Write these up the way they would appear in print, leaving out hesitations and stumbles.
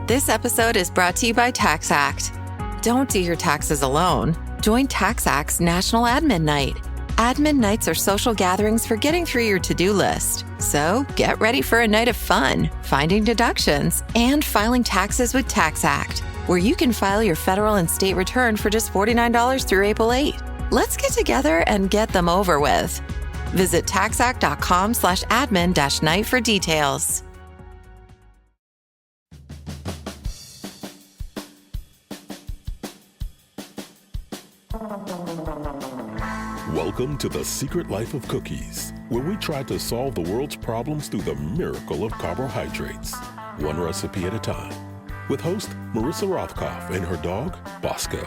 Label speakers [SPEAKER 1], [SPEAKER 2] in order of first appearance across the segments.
[SPEAKER 1] This episode is brought to you by TaxAct. Don't do your taxes alone. Join TaxAct's National Admin Night. Admin nights are social gatherings for getting through your to-do list. So get ready for a night of fun, finding deductions, and filing taxes with TaxAct, where you can file your federal and state return for just $49 through April 8. Let's get together and get them over with. Visit taxact.com/admin-night for details.
[SPEAKER 2] Welcome to The Secret Life of Cookies, where we try to solve the world's problems through the miracle of carbohydrates, one recipe at a time, with host Marissa Rothkopf and her dog, Bosco.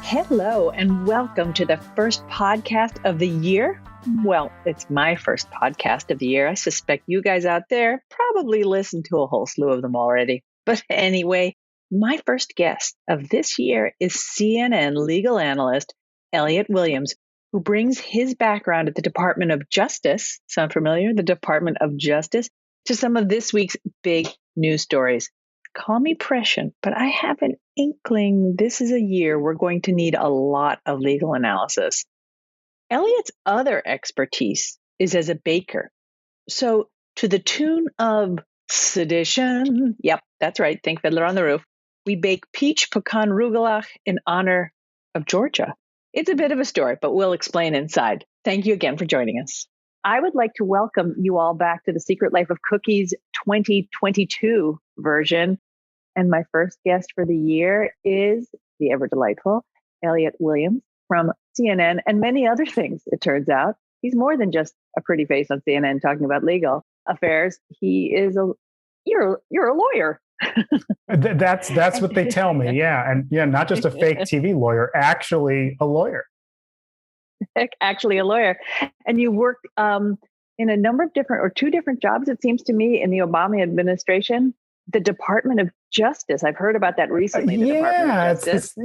[SPEAKER 3] Hello, and welcome to the first podcast of the year. Well, it's my first podcast of the year. I suspect you guys out there probably listened to a whole slew of them already. But anyway, my first guest of this year is CNN legal analyst Elliott Williams, who brings his background at the Department of Justice, sound familiar? The Department of Justice, to some of this week's big news stories. Call me prescient, but I have an inkling this is a year we're going to need a lot of legal analysis. Elliott's other expertise is as a baker. So to the tune of Sedition, yep, that's right, think Fiddler on the Roof, we bake peach-pecan rugelach in honor of Georgia. It's a bit of a story, but we'll explain inside. Thank you again for joining us. I would like to welcome you all back to the Secret Life of Cookies 2022 version. And my first guest for the year is the ever delightful Elliott Williams from CNN and many other things, it turns out. He's more than just a pretty face on CNN talking about legal affairs. He is you're a lawyer.
[SPEAKER 4] That's what they tell me. Yeah. And not just a fake TV lawyer, actually a lawyer.
[SPEAKER 3] Actually a lawyer. And you worked in a number of two different jobs, it seems to me, in the Obama administration, the Department of Justice. I've heard about that recently.
[SPEAKER 4] This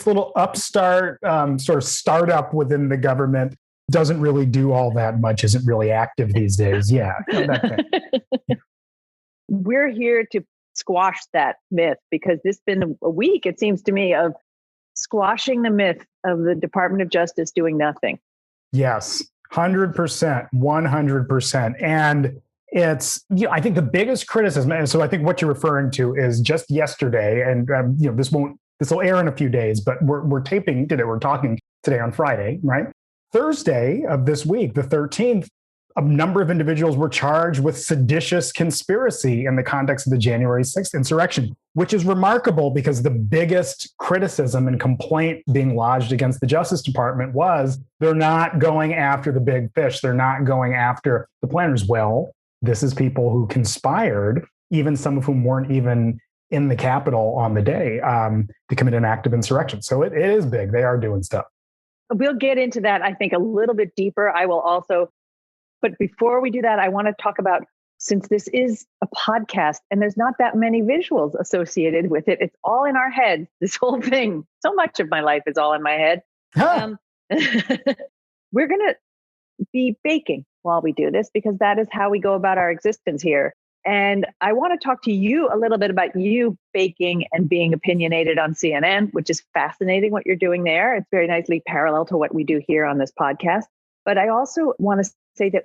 [SPEAKER 4] little upstart sort of startup within the government doesn't really do all that much, isn't really active these days. Yeah. That thing.
[SPEAKER 3] We're here to squash that myth because this has been a week, it seems to me, of squashing the myth of the Department of Justice doing nothing.
[SPEAKER 4] Yes, 100%, 100%. And it's, I think the biggest criticism, and so I think what you're referring to is just yesterday, and this will air in a few days, but we're taping today, we're talking today on Friday, right? Thursday of this week, the 13th, a number of individuals were charged with seditious conspiracy in the context of the January 6th insurrection, which is remarkable because the biggest criticism and complaint being lodged against the Justice Department was they're not going after the big fish. They're not going after the planners. Well, this is people who conspired, even some of whom weren't even in the Capitol on the day, to commit an act of insurrection. So it is big. They are doing stuff.
[SPEAKER 3] We'll get into that, I think, a little bit deeper. But before we do that, I want to talk about, since this is a podcast and there's not that many visuals associated with it, it's all in our heads, this whole thing. So much of my life is all in my head. Huh. We're going to be baking while we do this because that is how we go about our existence here. And I want to talk to you a little bit about you baking and being opinionated on CNN, which is fascinating what you're doing there. It's very nicely parallel to what we do here on this podcast. But I also want to say that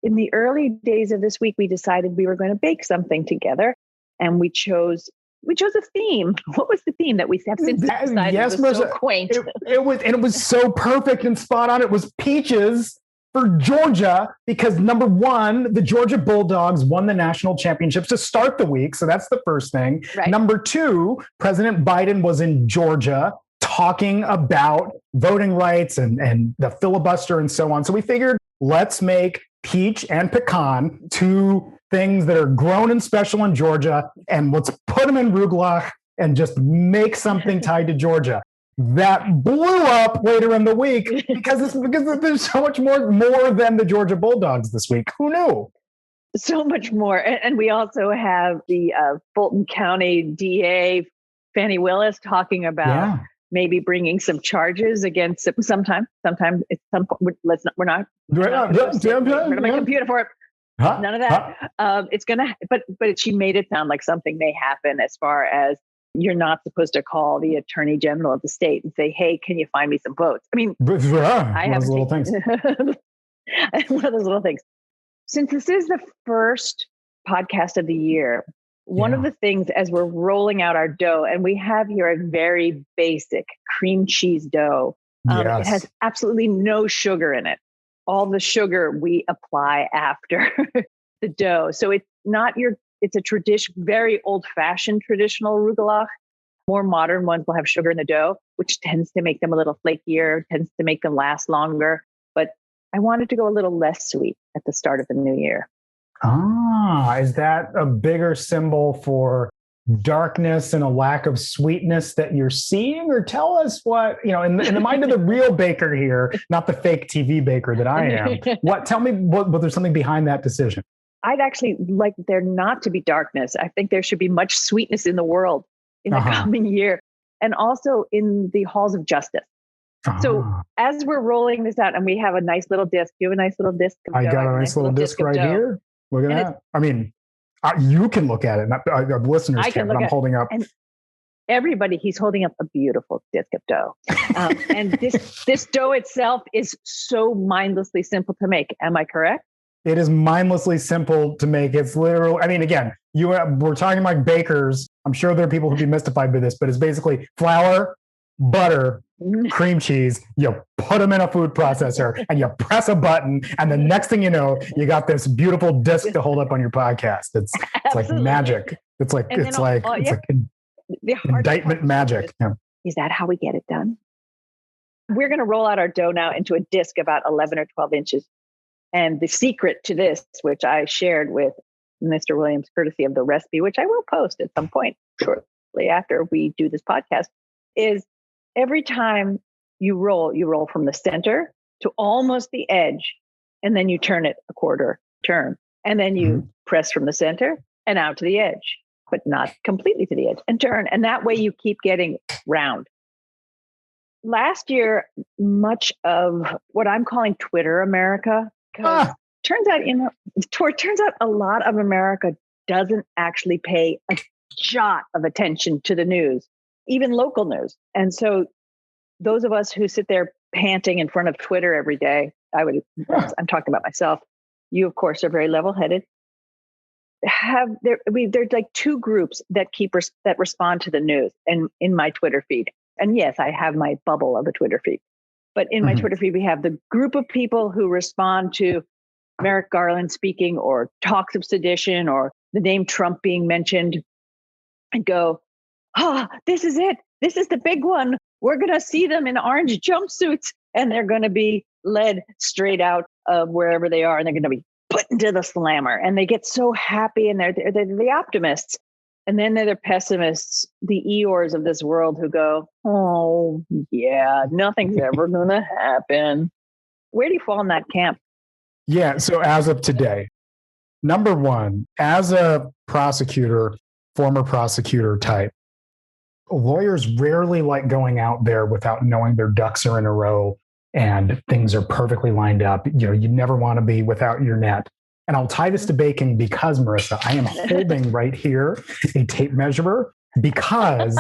[SPEAKER 3] in the early days of this week, we decided we were going to bake something together, and we chose a theme. What was the theme that we have since decided?
[SPEAKER 4] Yes,
[SPEAKER 3] was
[SPEAKER 4] Marissa,
[SPEAKER 3] so quaint?
[SPEAKER 4] It was so perfect and spot on. It was peaches for Georgia because, number one, the Georgia Bulldogs won the national championships to start the week. So that's the first thing. Right. Number two, President Biden was in Georgia talking about voting rights and the filibuster and so on. So we figured, let's make peach and pecan, two things that are grown and special in Georgia, and let's put them in rugelach and just make something tied to Georgia. That blew up later in the week because there's so much more than the Georgia Bulldogs this week. Who knew?
[SPEAKER 3] So much more. And we also have the Fulton County DA, Fannie Willis, talking about maybe bringing some charges against it sometime it's some let's not, we're not my computer for it. None of that. It's gonna, but she made it sound like something may happen as far as you're not supposed to call the attorney general of the state and say, "Hey, can you find me some votes?" I mean, I have
[SPEAKER 4] little things.
[SPEAKER 3] One of those little things. Since this is the first podcast of the year, one of the things as we're rolling out our dough, and we have here a very basic cream cheese dough. It has absolutely no sugar in it. All the sugar we apply after the dough. So it's not it's a very old-fashioned traditional rugelach. More modern ones will have sugar in the dough, which tends to make them a little flakier, tends to make them last longer. But I wanted to go a little less sweet at the start of the new year.
[SPEAKER 4] Is that a bigger symbol for darkness and a lack of sweetness that you're seeing? Or tell us what, in the mind of the real baker here, not the fake TV baker that I am. Tell me what there's something behind that decision.
[SPEAKER 3] I'd actually like there not to be darkness. I think there should be much sweetness in the world in the coming year, and also in the halls of justice. So as we're rolling this out, and we have a nice little disc. You have a nice little disc.
[SPEAKER 4] I got a nice little disc right here. Look at that. I mean, you can look at it. Not, listeners can't, but I'm holding up.
[SPEAKER 3] And everybody, he's holding up a beautiful disc of dough. And this dough itself is so mindlessly simple to make. Am I correct?
[SPEAKER 4] It is mindlessly simple to make. It's literal. I mean, again, we're talking about bakers. I'm sure there are people who'd be mystified by this, but it's basically flour, butter, cream cheese. You put them in a food processor and you press a button, and the next thing you know, you got this beautiful disc to hold up on your podcast. It's like magic. It's like indictment magic.
[SPEAKER 3] Is that how we get it done? We're going to roll out our dough now into a disc about 11 or 12 inches. And the secret to this, which I shared with Mr. Williams, courtesy of the recipe, which I will post at some point shortly after we do this podcast, is every time you roll from the center to almost the edge, and then you turn it a quarter turn, and then you press from the center and out to the edge, but not completely to the edge, and turn. And that way you keep getting round. Last year, much of what I'm calling Twitter America, because turns out a lot of America doesn't actually pay a jot of attention to the news, even local news. And so those of us who sit there panting in front of Twitter every day, I'm talking about myself. You, of course, are very level-headed. There's like two groups that respond to the news and in my Twitter feed. And yes, I have my bubble of a Twitter feed. But in my Twitter feed, we have the group of people who respond to Merrick Garland speaking or talks of sedition or the name Trump being mentioned and go, this is it. This is the big one. We're going to see them in orange jumpsuits, and they're going to be led straight out of wherever they are, and they're going to be put into the slammer. And they get so happy, and they're the optimists. And then they're the pessimists, the Eeyores of this world who go, oh, yeah, nothing's ever going to happen. Where do you fall in that camp?
[SPEAKER 4] Yeah, so as of today, number one, as a prosecutor, former prosecutor type, lawyers rarely like going out there without knowing their ducks are in a row and things are perfectly lined up. You never want to be without your net. And I'll tie this to baking because, Marissa, I am holding right here a tape measure because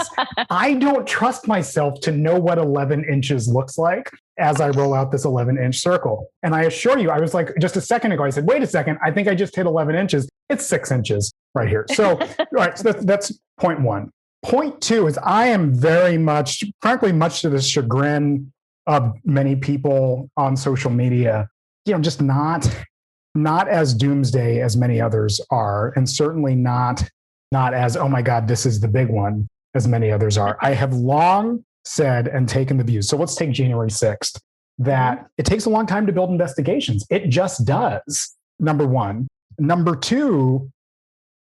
[SPEAKER 4] I don't trust myself to know what 11 inches looks like as I roll out this 11-inch circle. And I assure you, I was like, just a second ago, I said, wait a second, I think I just hit 11 inches. It's 6 inches right here. So, all right, so that's point one. Point two is I am very much, frankly, much to the chagrin of many people on social media, just not as doomsday as many others are, and certainly not as, oh my God, this is the big one, as many others are. I have long said and taken the view. So let's take January 6th, that it takes a long time to build investigations. It just does, number one. Number two,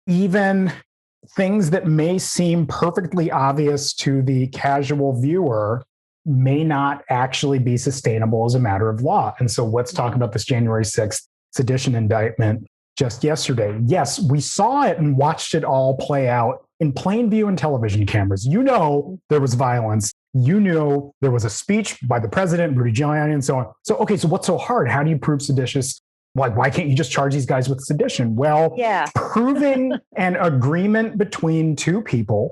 [SPEAKER 4] even things that may seem perfectly obvious to the casual viewer may not actually be sustainable as a matter of law. And so let's talk about this January 6th sedition indictment just yesterday. Yes, we saw it and watched it all play out in plain view in television cameras. There was violence. You know there was a speech by the president, Rudy Giuliani, and so on. So, okay, so what's so hard? How do you prove seditious? Why can't you just charge these guys with sedition? Well, proving an agreement between two people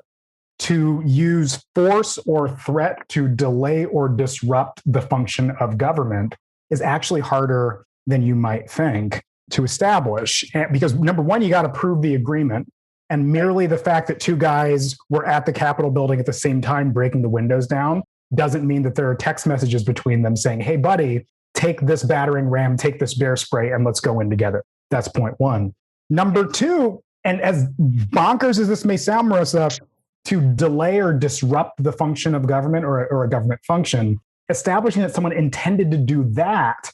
[SPEAKER 4] to use force or threat to delay or disrupt the function of government is actually harder than you might think to establish. Because number one, you got to prove the agreement. And merely the fact that two guys were at the Capitol building at the same time breaking the windows down doesn't mean that there are text messages between them saying, hey, buddy, take this battering ram, take this bear spray, and let's go in together. That's point one. Number two, and as bonkers as this may sound, Marissa, to delay or disrupt the function of government or a government function, establishing that someone intended to do that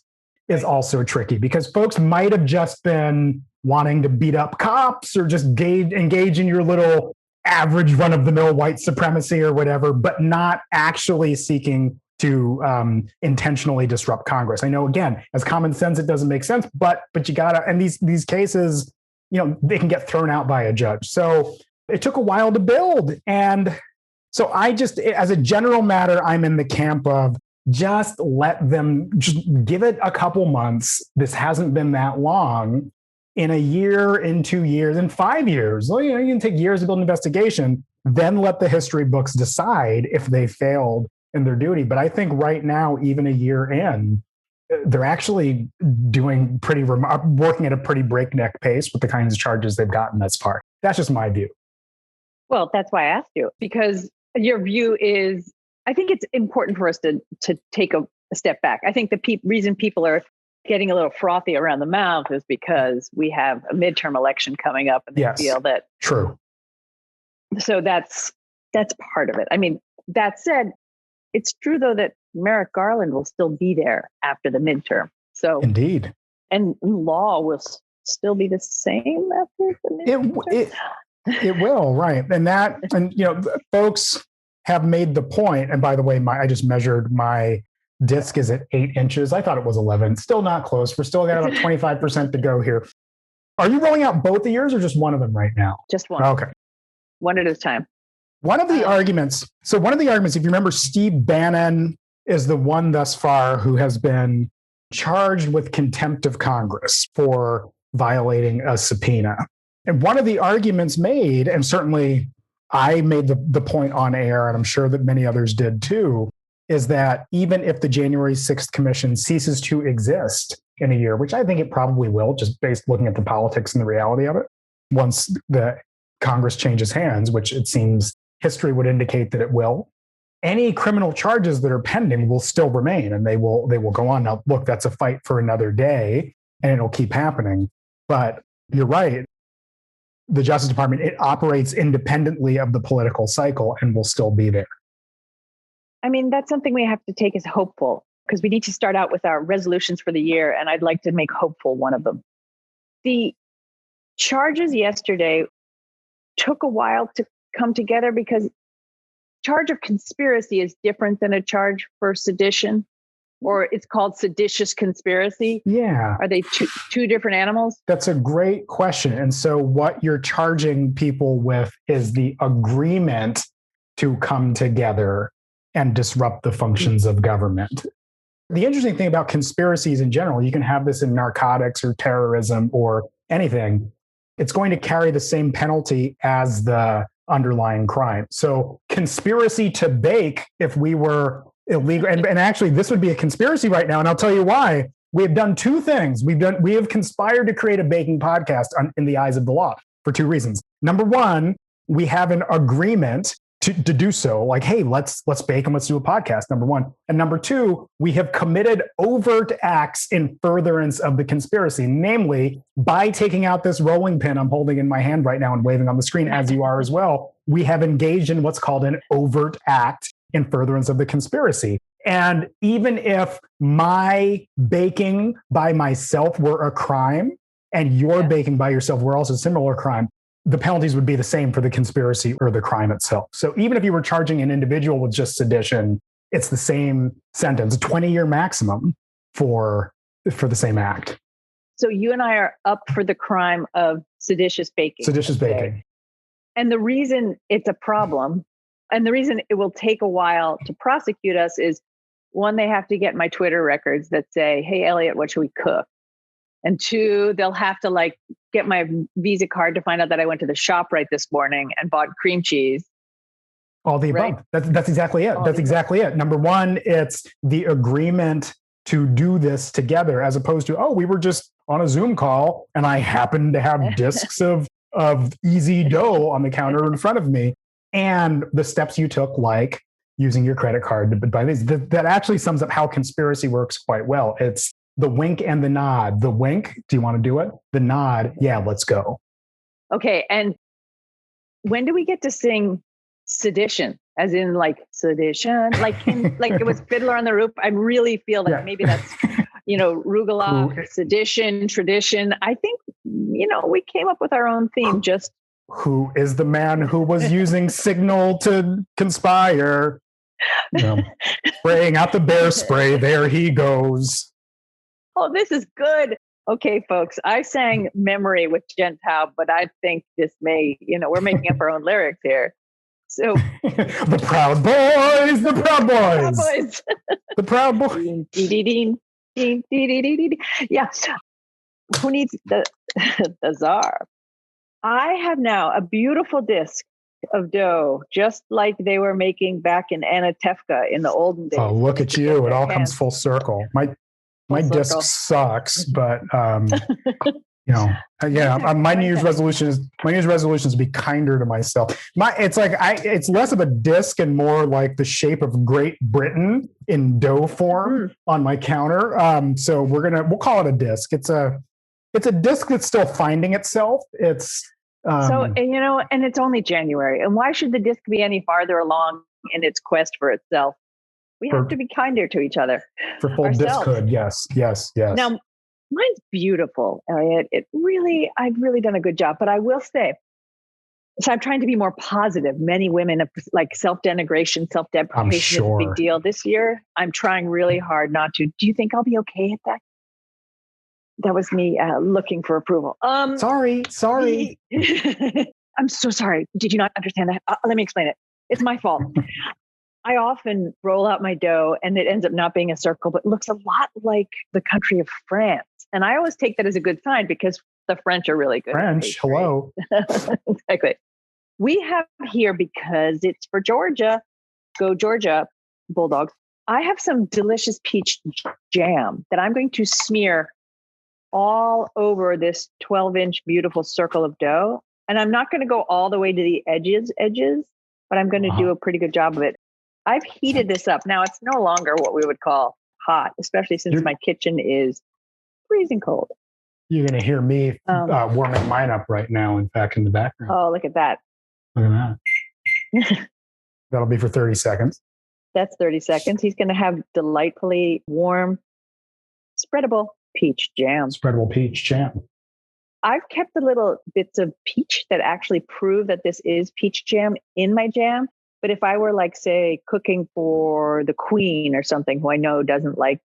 [SPEAKER 4] is also tricky, because folks might have just been wanting to beat up cops or just engage in your little average run-of-the-mill white supremacy or whatever, but not actually seeking to intentionally disrupt Congress. I know, again, as common sense, it doesn't make sense, but you gotta, and these cases, they can get thrown out by a judge. So it took a while to build. And so I just, as a general matter, I'm in the camp of just let them, just give it a couple months. This hasn't been that long. In a year, in 2 years, in 5 years, well, you can take years to build an investigation, then let the history books decide if they failed in their duty. But I think right now, even a year in, they're actually doing working at a pretty breakneck pace with the kinds of charges they've gotten thus far. That's just my view.
[SPEAKER 3] Well, that's why I asked you, because your view is, I think it's important for us to take a step back. I think the reason people are getting a little frothy around the mouth is because we have a midterm election coming up, and they feel that.
[SPEAKER 4] True.
[SPEAKER 3] So that's part of it. I mean, that said, it's true though that Merrick Garland will still be there after the midterm. So
[SPEAKER 4] indeed,
[SPEAKER 3] and law will still be the same after the midterm.
[SPEAKER 4] It will, right? And folks have made the point. And by the way, I just measured my disc is at 8 inches. I thought it was 11. Still not close. We're still got about 25% to go here. Are you rolling out both of yours or just one of them right now?
[SPEAKER 3] Just one.
[SPEAKER 4] Okay.
[SPEAKER 3] One at a time.
[SPEAKER 4] One of the arguments, if you remember, Steve Bannon is the one thus far who has been charged with contempt of Congress for violating a subpoena. And one of the arguments made, and certainly I made the point on air, and I'm sure that many others did too, is that even if the January 6th Commission ceases to exist in a year, which I think it probably will, just based looking at the politics and the reality of it, once the Congress changes hands, which it seems history would indicate that it will, any criminal charges that are pending will still remain, and they will go on. Now, look, that's a fight for another day, and it'll keep happening. But you're right. The Justice Department, it operates independently of the political cycle and will still be there.
[SPEAKER 3] I mean, that's something we have to take as hopeful, because we need to start out with our resolutions for the year, and I'd like to make hopeful one of them. The charges yesterday took a while to come together, because charge of conspiracy is different than a charge for sedition, or it's called seditious conspiracy.
[SPEAKER 4] Yeah.
[SPEAKER 3] Are they two different animals?
[SPEAKER 4] That's a great question. And so what you're charging people with is the agreement to come together and disrupt the functions of government. The interesting thing about conspiracies in general, you can have this in narcotics or terrorism or anything. It's going to carry the same penalty as the underlying crime. So conspiracy to bake, if we were illegal, and actually this would be a conspiracy right now, and I'll tell you why. We have done two things. We have conspired to create a baking podcast in the eyes of the law for two reasons. Number one, we have an agreement to do so, like, hey, let's bake and let's do a podcast, number one. And number two, we have committed overt acts in furtherance of the conspiracy, namely by taking out this rolling pin I'm holding in my hand right now and waving on the screen, as you are as well. We have engaged in what's called an overt act in furtherance of the conspiracy. And even if my baking by myself were a crime and your baking by yourself were also a similar crime, the penalties would be the same for the conspiracy or the crime itself. So even if you were charging an individual with just sedition, it's the same sentence, a 20-year maximum for the same act.
[SPEAKER 3] So you and I are up for the crime of seditious baking.
[SPEAKER 4] Seditious baking.
[SPEAKER 3] And the reason it's a problem And the reason it will take a while to prosecute us is, one, they have to get my Twitter records that say, hey, Elliott, what should we cook? And two, they'll have to like get my Visa card to find out that I went to the ShopRite this morning and bought cream cheese.
[SPEAKER 4] All the above.
[SPEAKER 3] Right?
[SPEAKER 4] That's exactly it. That's exactly it. Number one, it's the agreement to do this together, as opposed to, oh, we were just on a Zoom call and I happened to have discs of easy dough on the counter in front of me. And the steps you took, like using your credit card to buy these, that actually sums up how conspiracy works quite well. It's the wink and the nod. The wink, do you want to do it? The nod, yeah, let's go.
[SPEAKER 3] Okay. And when do we get to sing Sedition? As in like Sedition, like it was Fiddler on the Roof. I really feel that maybe that's, rugelach, sedition, tradition. I think, we came up with our own theme. Just
[SPEAKER 4] who is the man who was using Signal to conspire? Spraying out the bear spray. There he goes.
[SPEAKER 3] Oh, this is good. Okay, folks, I sang Memory with Jen Taub, but I think this may, we're making up our own lyrics here. So
[SPEAKER 4] the Proud Boys, the Proud Boys, the Proud Boys.
[SPEAKER 3] Yeah. Who needs the czar? I have now a beautiful disc of dough, just like they were making back in Anatevka in the olden days.
[SPEAKER 4] Oh, look at you. It all comes full circle. My disc sucks, but my New Year's resolution is to be kinder to myself. It's less of a disc and more like the shape of Great Britain in dough form on my counter. So we'll call it a disc. It's a disc that's still finding itself. It's
[SPEAKER 3] and it's only January. And why should the disc be any farther along in its quest for itself? We have to be kinder to each other.
[SPEAKER 4] For full dischood, yes.
[SPEAKER 3] Now, mine's beautiful, Elliott. I've really done a good job. But I will say, so I'm trying to be more positive. Many women have like self-denigration, self-deprecation is a big deal. This year, I'm trying really hard not to. Do you think I'll be okay at that? That was me looking for approval.
[SPEAKER 4] Sorry.
[SPEAKER 3] I'm so sorry. Did you not understand that? Let me explain it. It's my fault. I often roll out my dough and it ends up not being a circle, but looks a lot like the country of France. And I always take that as a good sign because the French are really good.
[SPEAKER 4] French, hello.
[SPEAKER 3] Exactly. We have here, because it's for Georgia, go Georgia, Bulldogs. I have some delicious peach jam that I'm going to smear all over this 12-inch beautiful circle of dough. And I'm not going to go all the way to the edges, but I'm going to do a pretty good job of it. I've heated this up. Now it's no longer what we would call hot, especially since my kitchen is freezing cold.
[SPEAKER 4] You're going to hear me warming mine up right now, in fact, in the background.
[SPEAKER 3] Oh, look at that.
[SPEAKER 4] Look at that. That'll be for 30 seconds.
[SPEAKER 3] That's 30 seconds. He's going to have delightfully warm, spreadable peach jam. I've kept the little bits of peach that actually prove that this is peach jam in my jam. But if I were like, say, cooking for the queen or something who I know doesn't like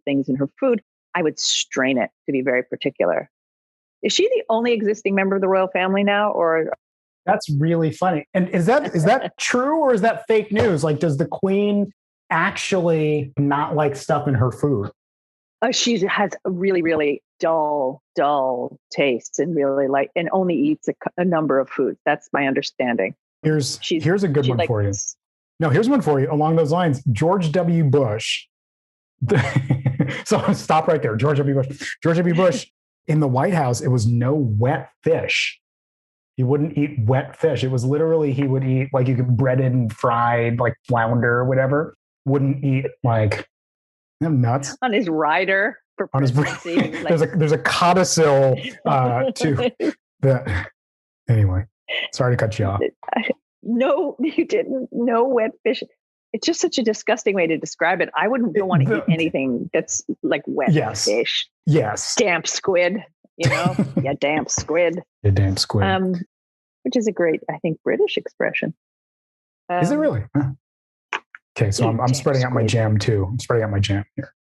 [SPEAKER 3] things in her food, I would strain it to be very particular. Is she the only existing member of the royal family now, or?
[SPEAKER 4] That's really funny. And is that true, or is that fake news? Like, does the queen actually not like stuff in her food?
[SPEAKER 3] She has a really, really dull tastes and and only eats a number of foods. That's my understanding.
[SPEAKER 4] Here's a good one for you. No, here's one for you along those lines. George W. Bush. So stop right there. George W. Bush in the White House, it was no wet fish. He wouldn't eat wet fish. It was literally, he would eat like you could breaded and fried, like flounder or whatever. Wouldn't eat like nuts.
[SPEAKER 3] On his rider for presidency.
[SPEAKER 4] There's a codicil to the. Anyway, sorry to cut you off.
[SPEAKER 3] No, you didn't. No wet fish. It's just such a disgusting way to describe it. I wouldn't want to eat anything that's like wet fish.
[SPEAKER 4] Yes.
[SPEAKER 3] Damp squid, Yeah, damp squid.
[SPEAKER 4] Yeah, damp squid.
[SPEAKER 3] Which is a great, I think, British expression.
[SPEAKER 4] Is it really? Huh. Okay, so I'm spreading out my jam too. I'm spreading out my jam here.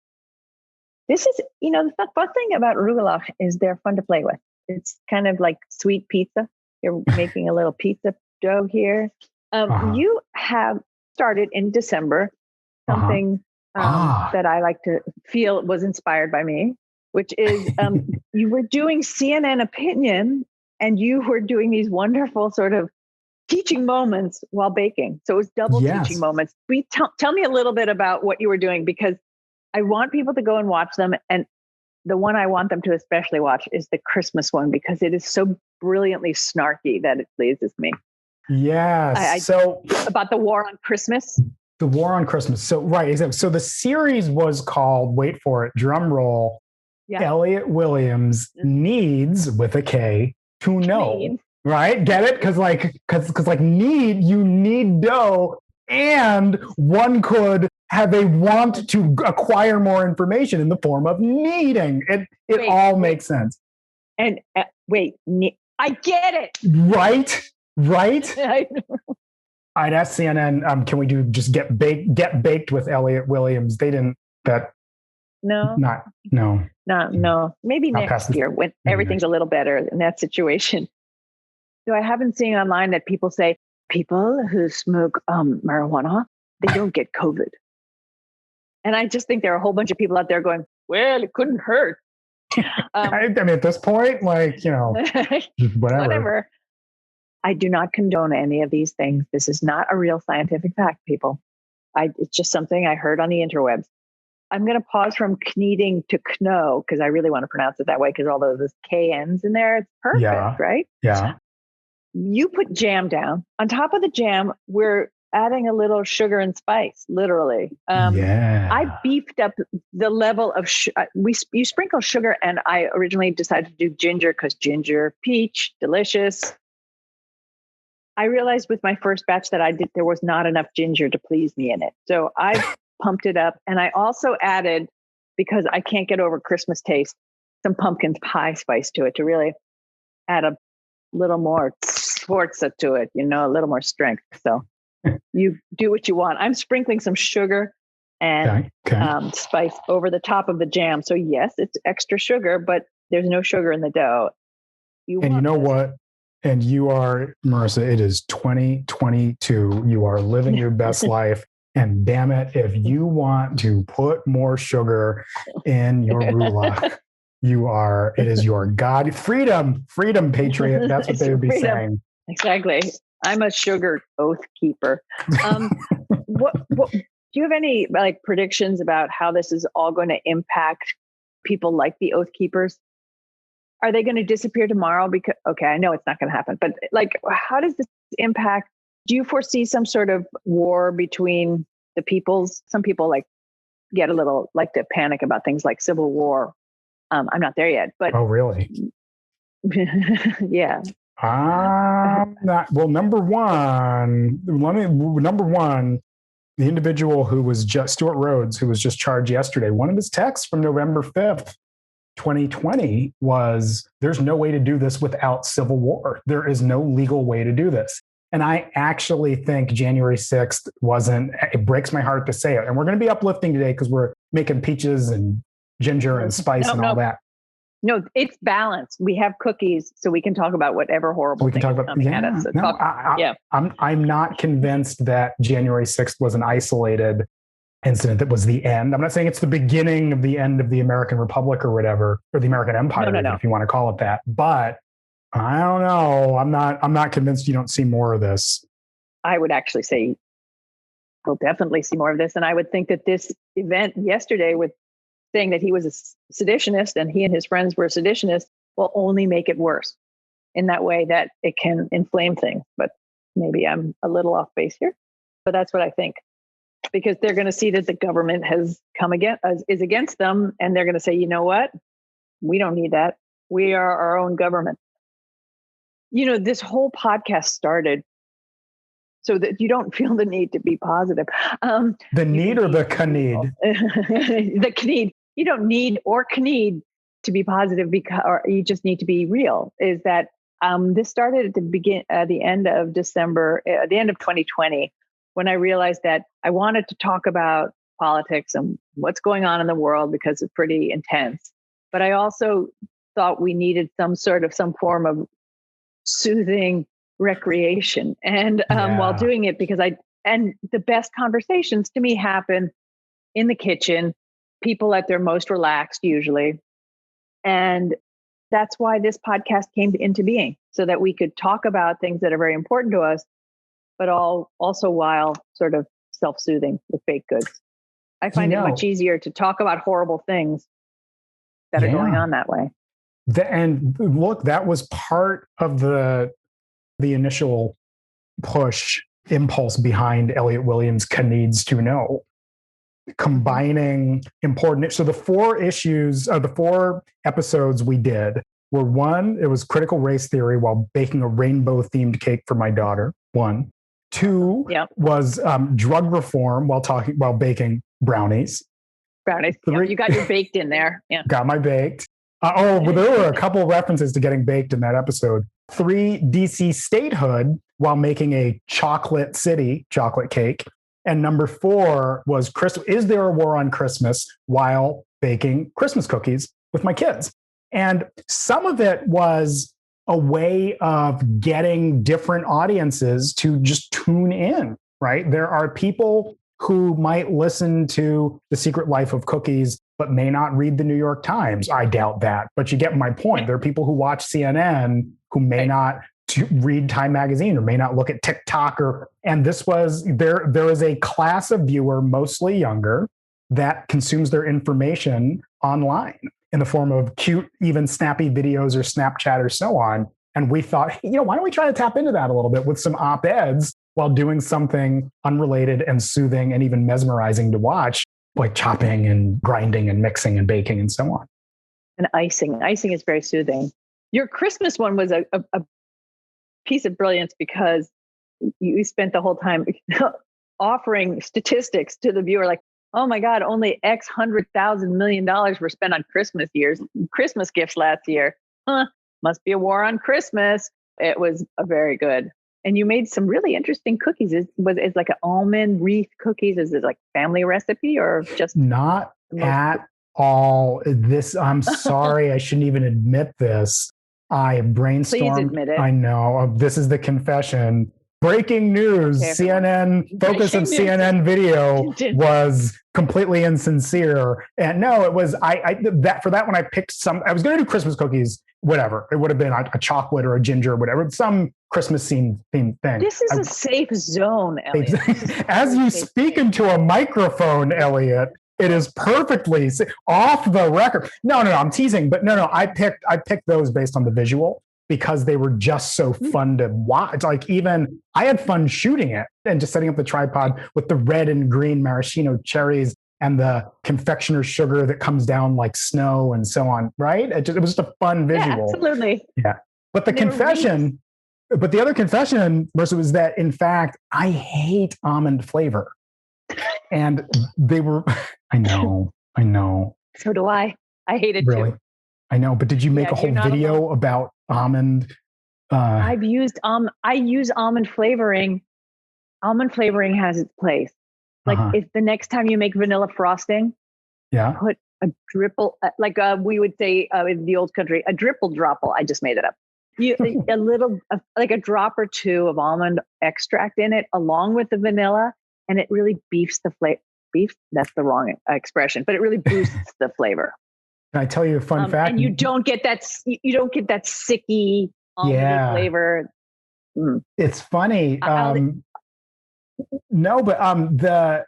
[SPEAKER 3] This is, the fun thing about rugelach is they're fun to play with. It's kind of like sweet pizza. You're making a little pizza dough here. You have started in December something that I like to feel was inspired by me, which is you were doing CNN opinion and you were doing these wonderful sort of teaching moments while baking. So it was double teaching moments. Tell me a little bit about what you were doing, because I want people to go and watch them. And the one I want them to especially watch is the Christmas one, because it is so brilliantly snarky that it pleases me.
[SPEAKER 4] Yes.
[SPEAKER 3] So about the war on Christmas.
[SPEAKER 4] The war on Christmas. So, right. So the series was called, wait for it, drum roll, Elliott Williams needs, with a K, to know. Right? Get it? Because need, you need dough, and one could have a want to acquire more information in the form of needing. It all makes sense.
[SPEAKER 3] And I get it.
[SPEAKER 4] Right?
[SPEAKER 3] I know.
[SPEAKER 4] I'd ask CNN, can we do just get baked with Elliott Williams? They didn't. No. Maybe next year when everything's a little better in that situation. So I haven't seen online that people say people who smoke marijuana, they don't get COVID. And I just think there are a whole bunch of people out there going, well, it couldn't hurt. I mean, at this point, whatever.
[SPEAKER 3] I do not condone any of these things. This is not a real scientific fact, people. It's just something I heard on the interwebs. I'm going to pause from kneading to kno, because I really want to pronounce it that way, because although there's KNs in there, it's perfect, right?
[SPEAKER 4] Yeah.
[SPEAKER 3] You put jam down. On top of the jam, we're adding a little sugar and spice, literally. I beefed up the level of, you sprinkle sugar, and I originally decided to do ginger because ginger, peach, delicious. I realized with my first batch that there was not enough ginger to please me in it. So I pumped it up. And I also added, because I can't get over Christmas taste, some pumpkin pie spice to it to really add a little more sforza to it, a little more strength. So you do what you want. I'm sprinkling some sugar and spice over the top of the jam. So yes, it's extra sugar, but there's no sugar in the dough.
[SPEAKER 4] You know what? And you are, Marissa, it is 2022. You are living your best life. And damn it, if you want to put more sugar in your rugelach, it is your God. Freedom, patriot. That's what they would be saying.
[SPEAKER 3] Exactly. I'm a sugar oath keeper. What do you have any predictions about how this is all going to impact people like the oath keepers? Are they going to disappear tomorrow? Because, I know it's not going to happen, but how does this impact? Do you foresee some sort of war between the peoples? Some people get a little to panic about things like civil war. I'm not there yet, but.
[SPEAKER 4] Oh, really?
[SPEAKER 3] Yeah.
[SPEAKER 4] Number one, the individual who was Stuart Rhodes, who was just charged yesterday, one of his texts from November 5th, 2020 was, there's no way to do this without civil war. There is no legal way to do this. And I actually think January 6th it breaks my heart to say it. And we're going to be uplifting today because we're making peaches and ginger and spice all that.
[SPEAKER 3] No, it's balanced. We have cookies, so we can talk about whatever horrible thing is coming at us.
[SPEAKER 4] I'm not convinced that January 6th was an isolated incident that was the end. I'm not saying it's the beginning of the end of the American Republic or whatever, or the American Empire, if you want to call it that. But I don't know. I'm not convinced you don't see more of this.
[SPEAKER 3] I would actually say we'll definitely see more of this. And I would think that this event yesterday with saying that he was a seditionist and he and his friends were seditionists will only make it worse in that way that it can inflame things. But maybe I'm a little off base here, but that's what I think. Because they're going to see that the government has is against them. And they're going to say, you know what? We don't need that. We are our own government. This whole podcast started so that you don't feel the need to be positive.
[SPEAKER 4] The need or the kneed?
[SPEAKER 3] The kneed. You don't need or kneed to be positive, or you just need to be real. Is that this started at the end of December, the end of 2020, when I realized that I wanted to talk about politics and what's going on in the world because it's pretty intense. But I also thought we needed some form of soothing recreation. And while doing it, because and the best conversations to me happen in the kitchen, people at their most relaxed usually. And that's why this podcast came into being, so that we could talk about things that are very important to us, but also while sort of self-soothing with baked goods. I find it much easier to talk about horrible things that are going on that way.
[SPEAKER 4] And look, that was part of the initial push impulse behind Elliott Williams' Needs to Know, combining important. So the four episodes we did were: one, it was critical race theory while baking a rainbow themed cake for my daughter. One. Two was drug reform while baking brownies. Three,
[SPEAKER 3] you got your baked in there. Yeah.
[SPEAKER 4] Got my baked. Well, there were a couple references to getting baked in that episode. 3, DC statehood while making a chocolate city chocolate cake. And number 4 was is there a war on Christmas while baking Christmas cookies with my kids? And some of it was a way of getting different audiences to just tune in, right? There are people who might listen to The Secret Life of Cookies, but may not read the New York Times. I doubt that, but you get my point. There are people who watch CNN who may not read Time Magazine or may not look at TikTok, and there is a class of viewer, mostly younger, that consumes their information online in the form of cute, even snappy videos or Snapchat or so on. And we thought, why don't we try to tap into that a little bit with some op-eds while doing something unrelated and soothing and even mesmerizing to watch, like chopping and grinding and mixing and baking and so on.
[SPEAKER 3] And icing. Icing is very soothing. Your Christmas one was a piece of brilliance, because you spent the whole time offering statistics to the viewer, like, oh my God, only X $100,000 million were spent on Christmas gifts last year. Must be a war on Christmas. It was very good. And you made some really interesting cookies. It's like an almond wreath cookies. Is it like family recipe or just?
[SPEAKER 4] Not at all. I'm sorry. I shouldn't even admit this. I brainstormed.
[SPEAKER 3] Please admit it.
[SPEAKER 4] I know. This is the confession. Breaking news.
[SPEAKER 3] Okay,
[SPEAKER 4] CNN, focus of CNN video was completely insincere. And no, it was, for that one, I picked I was going to do Christmas cookies, whatever. It would have been a chocolate or a ginger, whatever, some Christmas themed thing.
[SPEAKER 3] This is a safe zone, Elliott.
[SPEAKER 4] As you speak into a microphone, Elliott, it is perfectly off the record. No, I'm teasing, but no, I picked those based on the visual, because they were just so fun to watch. Like, even I had fun shooting it and just setting up the tripod with the red and green maraschino cherries and the confectioner's sugar that comes down like snow and so on, right? It was just a fun visual.
[SPEAKER 3] Yeah, absolutely.
[SPEAKER 4] Yeah. But the other confession, Marissa, was that, in fact, I hate almond flavor. And they were, I know.
[SPEAKER 3] So do I. I hate it
[SPEAKER 4] really?
[SPEAKER 3] Too.
[SPEAKER 4] I know, but did you make a whole video about almond?
[SPEAKER 3] I use almond flavoring. Almond flavoring has its place. Like, if the next time you make vanilla frosting, put a dripple, like we would say in the old country, a dripple dropple. I just made it up. A little, like a drop or two of almond extract in it, along with the vanilla, and it really beefs the flavor. Beef, that's the wrong expression, but it really boosts the flavor.
[SPEAKER 4] Can I tell you a fun fact?
[SPEAKER 3] And you don't get that sicky almond flavor. Mm.
[SPEAKER 4] It's funny. No, but the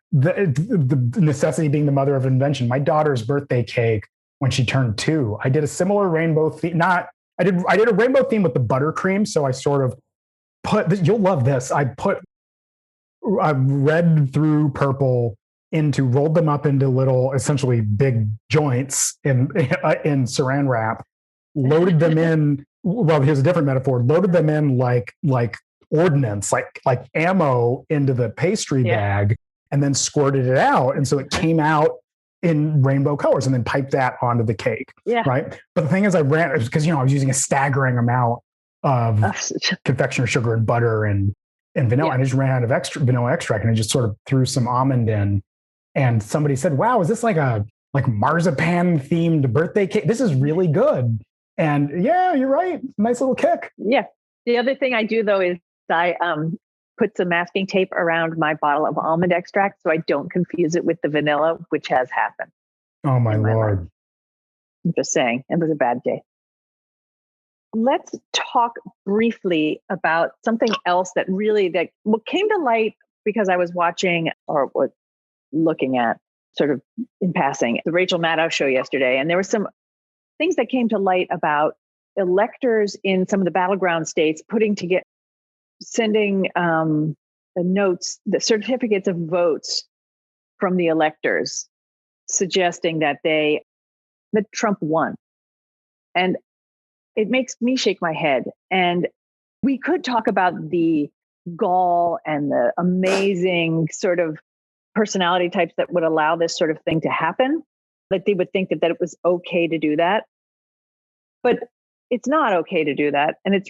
[SPEAKER 4] necessity being the mother of invention. My daughter's birthday cake, when she turned 2, I did a similar rainbow theme. I did a rainbow theme with the buttercream. So I sort of you'll love this. I put red through purple rolled them up into little, essentially big joints in saran wrap, loaded them in. Well, here's a different metaphor. Loaded them in like ordnance, like ammo into the pastry bag, and then squirted it out. And so it came out in rainbow colors, and then piped that onto the cake. Yeah. Right. But the thing is, because I was using a staggering amount of confectioner sugar and butter and vanilla, and I just ran out of vanilla extract, and I just sort of threw some almond in. And somebody said, "Wow, is this like marzipan themed birthday cake? This is really good." And yeah, you're right. Nice little kick.
[SPEAKER 3] Yeah. The other thing I do, though, is I put some masking tape around my bottle of almond extract so I don't confuse it with the vanilla, which has happened.
[SPEAKER 4] Oh, my Lord.
[SPEAKER 3] Life. I'm just saying, it was a bad day. Let's talk briefly about something else that what came to light because I was watching or was looking at sort of in passing the Rachel Maddow show yesterday. And there were some things that came to light about electors in some of the battleground states sending the notes, the certificates of votes from the electors, suggesting that Trump won. And it makes me shake my head. And we could talk about the gall and the amazing sort of personality types that would allow this sort of thing to happen. Like they would think that it was okay to do that. But it's not okay to do that. And it's,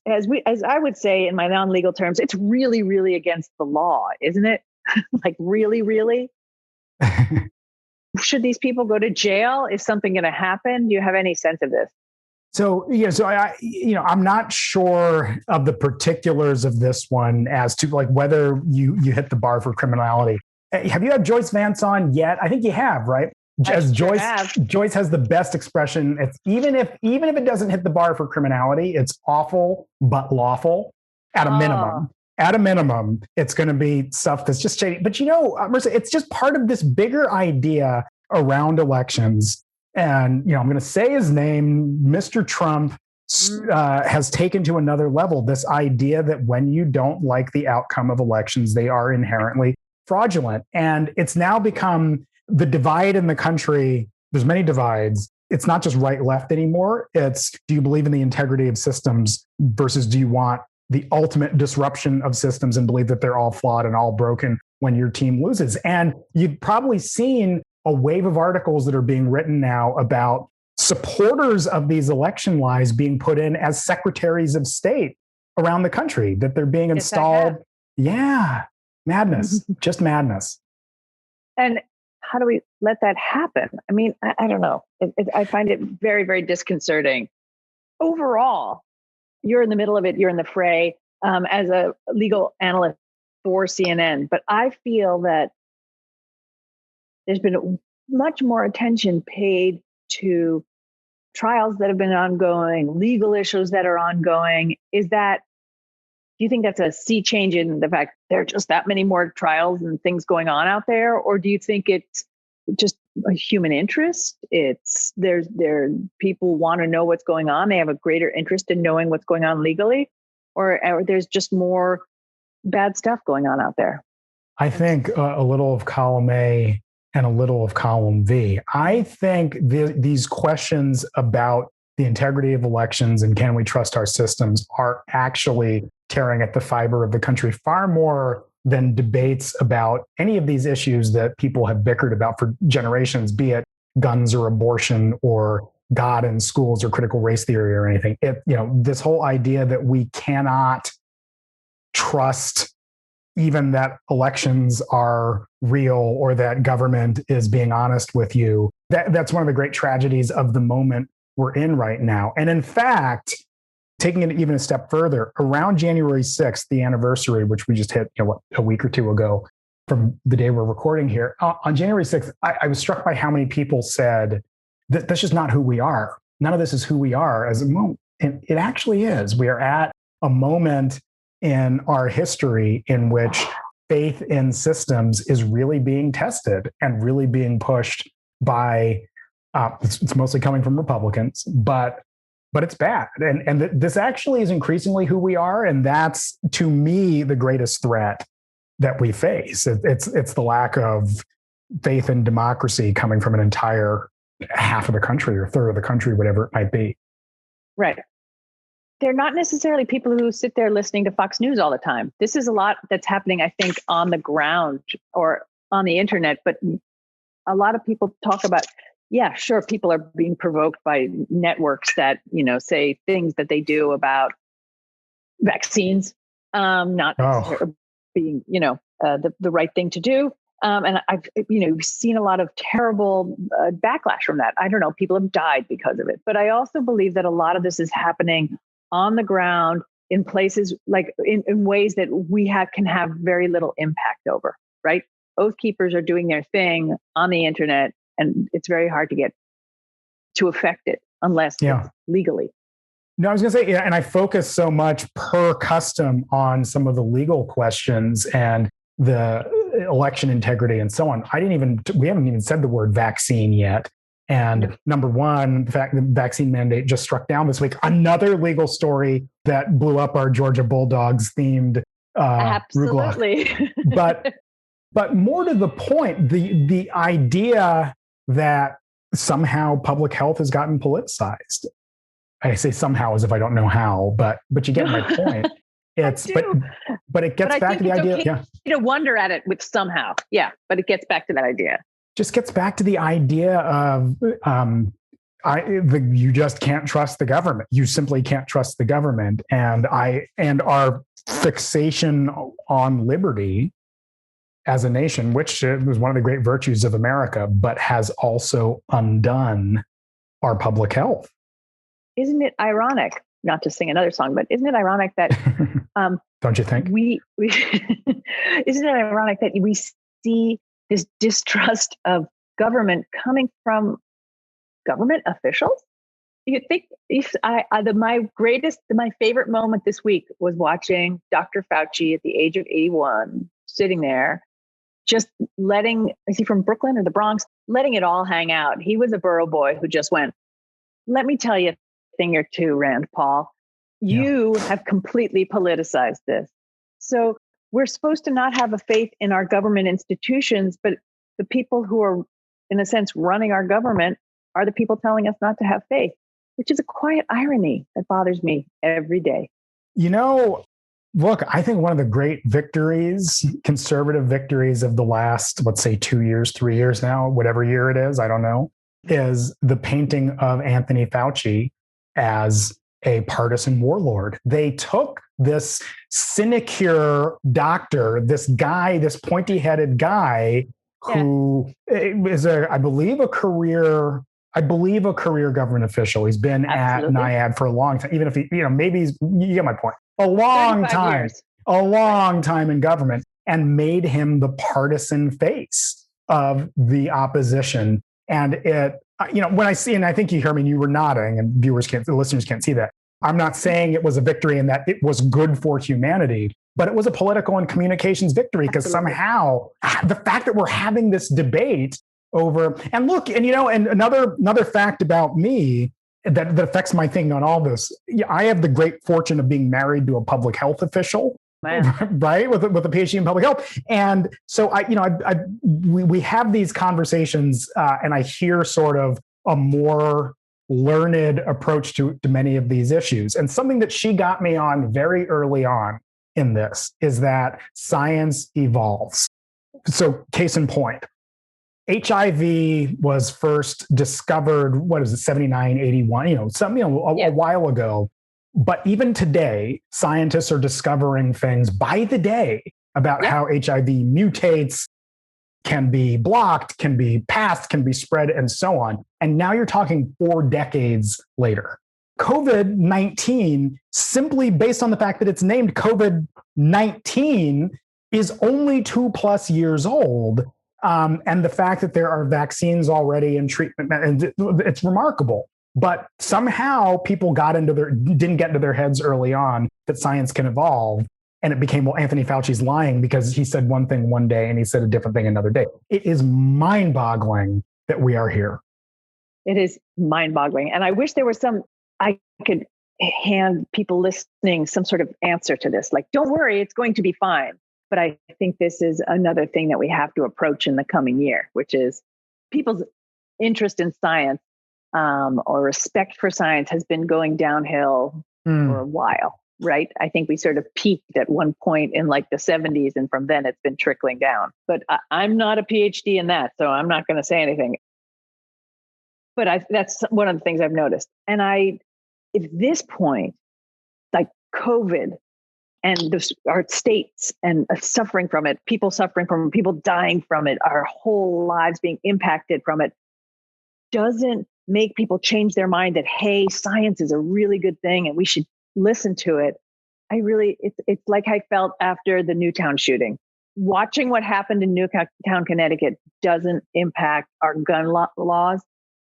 [SPEAKER 3] as I would say in my non-legal terms, it's really, really against the law, isn't it? Like really, really? Should these people go to jail? Is something going to happen? Do you have any sense of this?
[SPEAKER 4] So I'm not sure of the particulars of this one as to like whether you hit the bar for criminality. Have you had Joyce Vance on yet? I think you have, right? As Joyce has the best expression. It's even if it doesn't hit the bar for criminality, it's awful but lawful at a minimum. At a minimum, it's going to be stuff that's just shady. But Marissa, it's just part of this bigger idea around elections. And I'm going to say his name, Mr. Trump has taken to another level this idea that when you don't like the outcome of elections, they are inherently fraudulent. And it's now become the divide in the country. There's many divides. It's not just right, left anymore. It's, do you believe in the integrity of systems versus do you want the ultimate disruption of systems and believe that they're all flawed and all broken when your team loses? And you've probably seen a wave of articles that are being written now about supporters of these election lies being put in as secretaries of state around the country, that they're being installed. Yeah. Madness, just madness.
[SPEAKER 3] And how do we let that happen? I mean, I don't know. I find it very, very disconcerting. Overall, you're in the middle of it. You're in the fray as a legal analyst for CNN. But I feel that there's been much more attention paid to trials that have been ongoing, legal issues that are ongoing. Do you think that's a sea change in the fact there are just that many more trials and things going on out there? Or do you think it's just a human interest? People want to know what's going on. They have a greater interest in knowing what's going on legally, or there's just more bad stuff going on out there?
[SPEAKER 4] I think a little of column A and a little of column V. I think these questions about the integrity of elections and can we trust our systems are actually tearing at the fiber of the country far more than debates about any of these issues that people have bickered about for generations, be it guns or abortion or God in schools or critical race theory or anything. This whole idea that we cannot trust even that elections are real or that government is being honest with you. That's one of the great tragedies of the moment we're in right now. And in fact, taking it even a step further, around January 6th, the anniversary, which we just hit a week or two ago from the day we're recording here, on January 6th, I was struck by how many people said that that's just not who we are. None of this is who we are as a moment. And it actually is. We are at a moment in our history in which faith in systems is really being tested and really being pushed by, it's mostly coming from Republicans, but it's bad. And this actually is increasingly who we are. And that's, to me, the greatest threat that we face. It's the lack of faith in democracy coming from an entire half of the country or third of the country, whatever it might be.
[SPEAKER 3] Right. They're not necessarily people who sit there listening to Fox News all the time. This is a lot that's happening, I think, on the ground or on the internet. But a lot of people talk about, yeah, sure, people are being provoked by networks that, say things that they do about vaccines, not necessarily being, the right thing to do. And I've, seen a lot of terrible backlash from that. I don't know, people have died because of it. But I also believe that a lot of this is happening on the ground in places like in ways that we can have very little impact over, right? Oath keepers are doing their thing on the internet, and it's very hard to get to affect it unless it's legally.
[SPEAKER 4] No, I was going to say, and I focus so much per custom on some of the legal questions and the election integrity and so on. We haven't even said the word vaccine yet. And number one, the fact that the vaccine mandate just struck down this week, another legal story that blew up our Georgia Bulldogs themed
[SPEAKER 3] Absolutely.
[SPEAKER 4] rugelach. But more to the point, the idea that somehow public health has gotten politicized. I say somehow as if I don't know how, but you get my point. But it gets back to the idea.
[SPEAKER 3] Okay to wonder at it with somehow. Yeah, but it gets back to that idea.
[SPEAKER 4] Just gets back to the idea of you just can't trust the government. You simply can't trust the government, and our fixation on liberty as a nation, which was one of the great virtues of America, but has also undone our public health.
[SPEAKER 3] Isn't it ironic? Not to sing another song, but isn't it ironic that
[SPEAKER 4] don't you think
[SPEAKER 3] we isn't it ironic that we see this distrust of government coming from government officials? You think my favorite moment this week was watching Dr. Fauci at the age of 81 sitting there, just is he from Brooklyn or the Bronx? Letting it all hang out. He was a borough boy who just went, let me tell you a thing or two, Rand Paul. You have completely politicized this. So we're supposed to not have a faith in our government institutions, but the people who are, in a sense, running our government are the people telling us not to have faith, which is a quiet irony that bothers me every day.
[SPEAKER 4] Look, I think one of the great victories, conservative victories of the last, let's say 2 years, 3 years now, whatever year it is, I don't know, is the painting of Anthony Fauci as a partisan warlord. They took this sinecure doctor, this pointy-headed guy who is I believe a career government official. He's been at NIAID for a long time, even if maybe you get my point. A long time in government, and made him the partisan face of the opposition. And when I see, and I think you hear me, and you were nodding, and the listeners can't see that. I'm not saying it was a victory and that it was good for humanity, but it was a political and communications victory, because somehow the fact that we're having this debate over, and look, and another fact about me that affects my thinking on all this. I have the great fortune of being married to a public health official, right, with a PhD in public health, and so we have these conversations, and I hear sort of a more learned approach to many of these issues. And something that she got me on very early on in this is that science evolves. So, case in point. HIV was first discovered, 79, 81, a while ago. But even today, scientists are discovering things by the day about how HIV mutates, can be blocked, can be passed, can be spread, and so on. And now you're talking 4 decades later. COVID-19, simply based on the fact that it's named COVID-19, is only 2+ years old. And the fact that there are vaccines already and treatment, and it's remarkable. But somehow people didn't get into their heads early on that science can evolve. And it became, Anthony Fauci's lying because he said one thing one day and he said a different thing another day. It is mind-boggling that we are here.
[SPEAKER 3] It is mind-boggling. And I wish there was I could hand people listening some sort of answer to this. Like, don't worry, it's going to be fine. But I think this is another thing that we have to approach in the coming year, which is people's interest in science or respect for science has been going downhill for a while, right? I think we sort of peaked at one point in like the 70s, and from then it's been trickling down. But I'm not a PhD in that, so I'm not going to say anything. But that's one of the things I've noticed. And at this point, like COVID, and our states and suffering from it, people suffering from it, people dying from it, our whole lives being impacted from it, doesn't make people change their mind that, hey, science is a really good thing and we should listen to it. it's like I felt after the Newtown shooting. Watching what happened in Newtown, Connecticut doesn't impact our gun laws,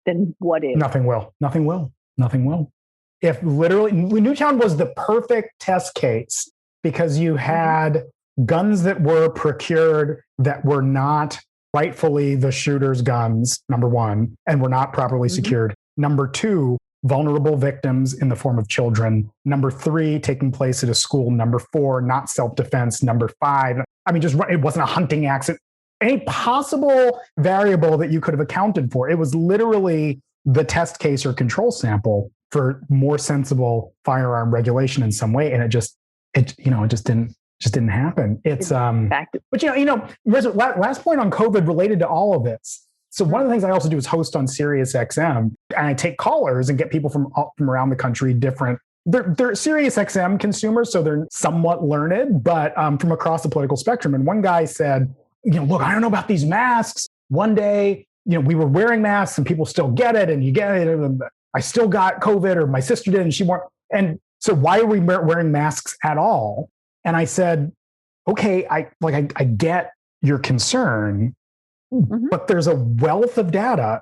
[SPEAKER 3] then what is?
[SPEAKER 4] Nothing will. Nothing will. Nothing will. If literally, Newtown was the perfect test case because you had guns that were procured that were not rightfully the shooter's guns, number one, and were not properly secured. Number two, vulnerable victims in the form of children. Number three, taking place at a school. Number four, not self-defense. Number five, I mean, just it wasn't a hunting accident. Any possible variable that you could have accounted for. It was literally the test case or control sample for more sensible firearm regulation in some way. And it just didn't happen. It's but last point on COVID related to all of this. So one of the things I also do is host on Sirius XM, and I take callers and get people from around the country, different. They're Sirius XM consumers, so they're somewhat learned, but from across the political spectrum. And one guy said, look, I don't know about these masks. One day, we were wearing masks and people still get it, and you get it. And I still got COVID, or my sister did, and she won't. And so why are we wearing masks at all? And I said, okay, I get your concern, but there's a wealth of data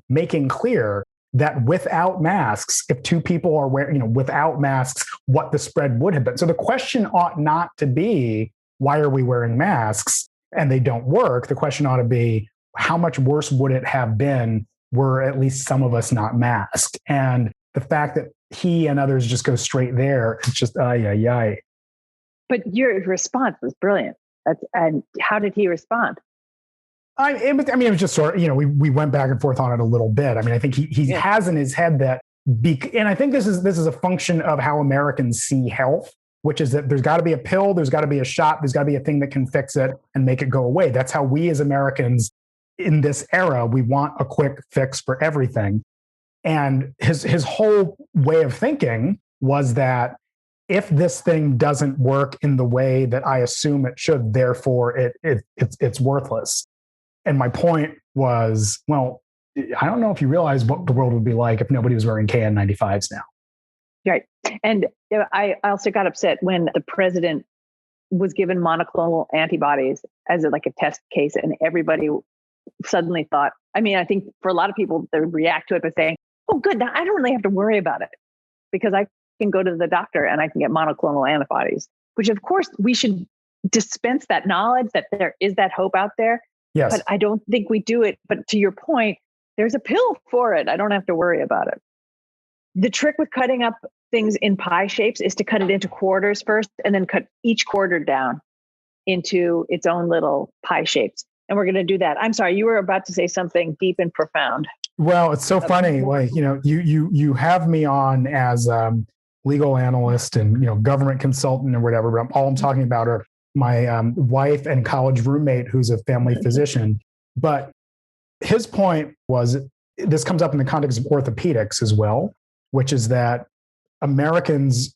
[SPEAKER 4] making clear that without masks, if two people are wearing, without masks, what the spread would have been. So the question ought not to be, why are we wearing masks and they don't work? The question ought to be, how much worse would it have been were at least some of us not masked? And the fact that he and others just go straight there, it's just, ay.
[SPEAKER 3] But your response was brilliant. And how did he respond?
[SPEAKER 4] It was just sort of, we went back and forth on it a little bit. I mean, I think he has in his head that, and I think this is a function of how Americans see health, which is that there's got to be a pill, there's got to be a shot, there's got to be a thing that can fix it and make it go away. That's how we as Americans in this era, we want a quick fix for everything. And his whole way of thinking was that if this thing doesn't work in the way that I assume it should, therefore it's worthless. And my point was, well, I don't know if you realize what the world would be like if nobody was wearing KN95s now.
[SPEAKER 3] Right. And I also got upset when the president was given monoclonal antibodies as a test case, and everybody suddenly thought, I think for a lot of people, they react to it by saying, oh, good, now I don't really have to worry about it because I can go to the doctor and I can get monoclonal antibodies, which of course we should dispense that knowledge that there is that hope out there.
[SPEAKER 4] Yes.
[SPEAKER 3] But I don't think we do it. But to your point, there's a pill for it. I don't have to worry about it. The trick with cutting up things in pie shapes is to cut it into quarters first and then cut each quarter down into its own little pie shapes. And we're going to do that. I'm sorry, you were about to say something deep and profound.
[SPEAKER 4] Well, it's so funny. Like, you have me on as legal analyst and, government consultant or whatever, but all I'm talking about are my wife and college roommate who's a family physician. But his point was, this comes up in the context of orthopedics as well, which is that Americans,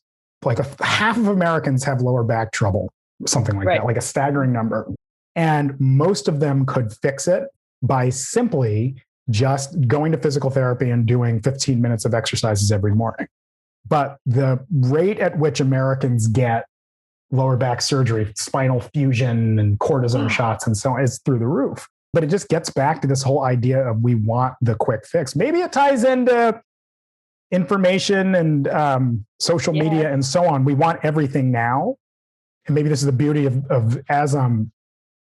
[SPEAKER 4] half of Americans have lower back trouble, something like that, like a staggering number. And most of them could fix it by simply just going to physical therapy and doing 15 minutes of exercises every morning. But the rate at which Americans get lower back surgery, spinal fusion and cortisone shots and so on is through the roof. But it just gets back to this whole idea of we want the quick fix. Maybe it ties into information and social media and so on. We want everything now. And maybe this is the beauty of as I'm